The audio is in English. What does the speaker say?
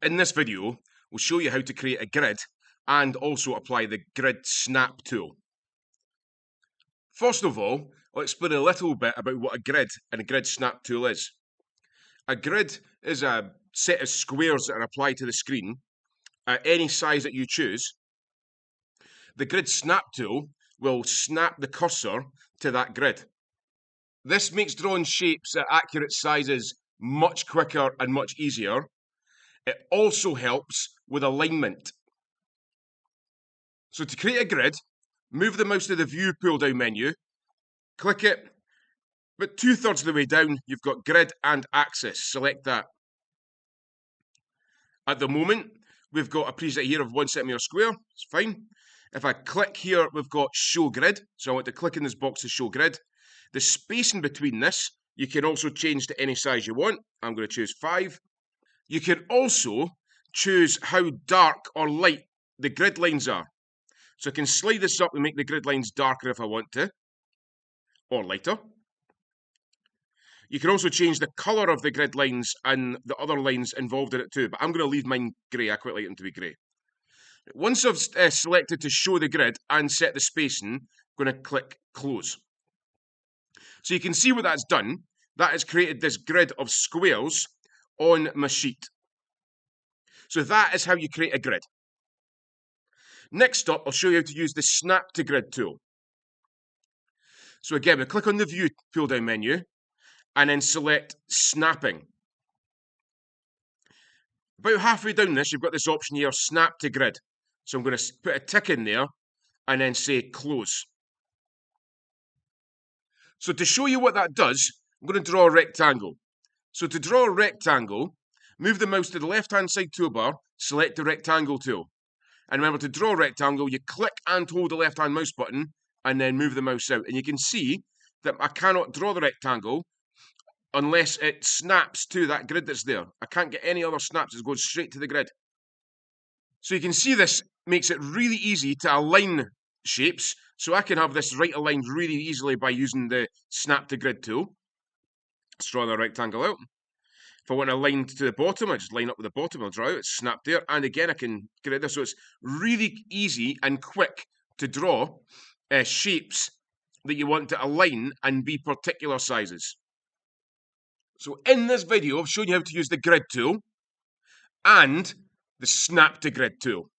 In this video, we'll show you how to create a grid and also apply the grid snap tool. First of all, I'll explain a little bit about what a grid and a grid snap tool is. A grid is a set of squares that are applied to the screen at any size that you choose. The grid snap tool will snap the cursor to that grid. This makes drawing shapes at accurate sizes much quicker and much easier. It also helps with alignment. So to create a grid, move the mouse to the View pull-down menu, click it, but 2/3 of the way down, you've got Grid and Axis. Select that. At the moment, we've got a preset here of 1 centimetre square. It's fine. If I click here, we've got Show Grid. So I want to click in this box to show grid. The spacing between this, you can also change to any size you want. I'm going to choose 5. You can also choose how dark or light the grid lines are. So I can slide this up and make the grid lines darker if I want to, or lighter. You can also change the colour of the grid lines and the other lines involved in it too, but I'm going to leave mine grey. I quite like them to be grey. Once I've selected to show the grid and set the spacing, I'm going to click Close. So you can see what that's done. That has created this grid of squares on my sheet. So that is how you create a grid. Next up, I'll show you how to use the Snap to Grid tool. So again, we click on the View pull-down menu and then select Snapping. About halfway down this, you've got this option here, Snap to Grid. So I'm going to put a tick in there and then say Close. So to show you what that does, I'm going to draw a rectangle. So to draw a rectangle, move the mouse to the left-hand side toolbar, select the Rectangle tool. And remember, to draw a rectangle, you click and hold the left-hand mouse button and then move the mouse out. And you can see that I cannot draw the rectangle unless it snaps to that grid that's there. I can't get any other snaps. It goes straight to the grid. So you can see this makes it really easy to align shapes. So I can have this right aligned really easily by using the Snap to Grid tool. Let's draw the rectangle out. If I want to align to the bottom, I just line up with the bottom, I'll draw it, it's snapped there. And again, I can get this. So it's really easy and quick to draw shapes that you want to align and be particular sizes. So in this video, I've shown you how to use the Grid tool and the Snap to Grid tool.